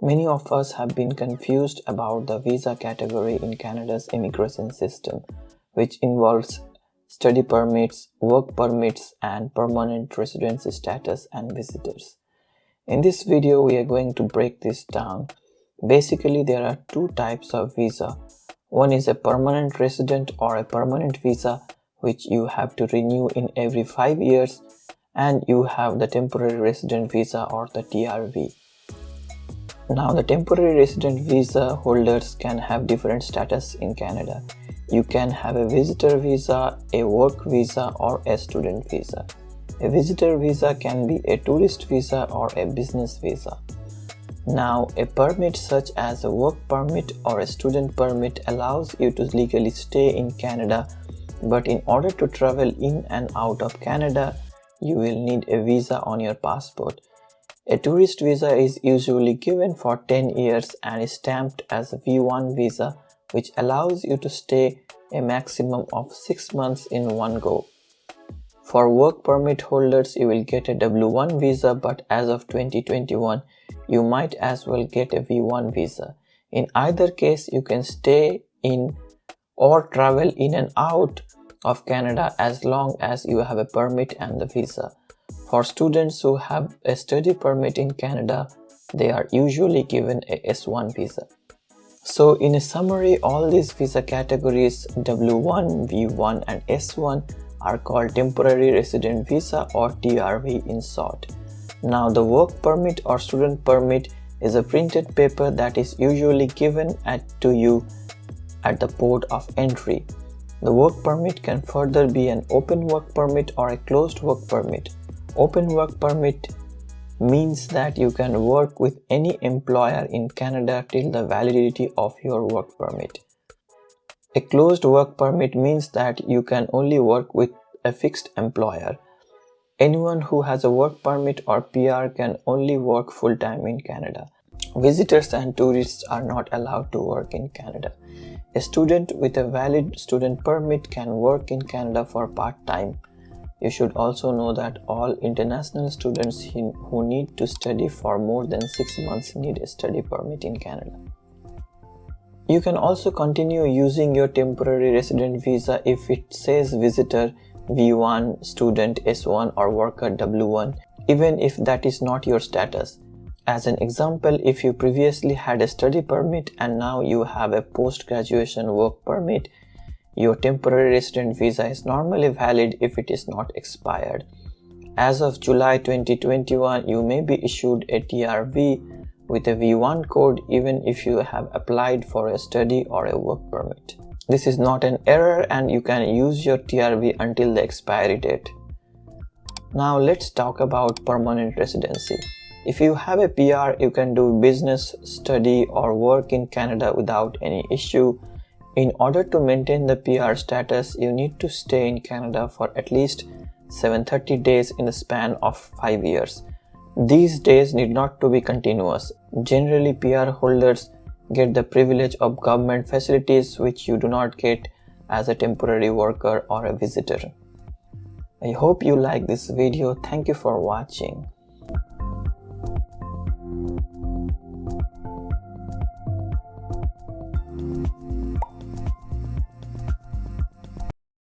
Many of us have been confused about the visa category in Canada's immigration system, which involves study permits, work permits, and permanent residency status and visitors. In this video, we are going to break this down. Basically, there are two types of visa. One is a permanent resident or a permanent visa, which you have to renew in every 5 years, and you have the temporary resident visa or the TRV. Now, the temporary resident visa holders can have different status in Canada. You can have a visitor visa, a work visa, or a student visa. A visitor visa can be a tourist visa or a business visa. Now, a permit such as a work permit or a student permit allows you to legally stay in Canada, but in order to travel in and out of Canada, you will need a visa on your passport. A tourist visa is usually given for 10 years and is stamped as a V1 visa, which allows you to stay a maximum of 6 months in one go. For work permit holders, you will get a W1 visa, but as of 2021, you might as well get a V1 visa. In either case, you can stay in or travel in and out of Canada as long as you have a permit and the visa. For students who have a study permit in Canada, they are usually given a S1 visa. So in a summary, all these visa categories W1, V1 and S1 are called temporary resident visa or TRV in short. Now the work permit or student permit is a printed paper that is usually given to you at the port of entry. The work permit can further be an open work permit or a closed work permit. Open work permit means that you can work with any employer in Canada till the validity of your work permit. A closed work permit means that you can only work with a fixed employer. Anyone who has a work permit or PR can only work full-time in Canada. Visitors and tourists are not allowed to work in Canada. A student with a valid student permit can work in Canada for part-time. You should also know that all international students who need to study for more than 6 months need a study permit in Canada. You can also continue using your temporary resident visa if it says visitor V1, student S1 or worker W1, even if that is not your status. As an example, if you previously had a study permit and now you have a post-graduation work permit, your temporary resident visa is normally valid if it is not expired. As of July 2021, you may be issued a TRV with a V1 code even if you have applied for a study or a work permit. This is not an error and you can use your TRV until the expiry date. Now let's talk about permanent residency. If you have a PR, you can do business, study or work in Canada without any issue. In order to maintain the PR status, you need to stay in Canada for at least 730 days in the span of 5 years. These days need not to be continuous. Generally, PR holders get the privilege of government facilities which you do not get as a temporary worker or a visitor. I hope you like this video. Thank you for watching.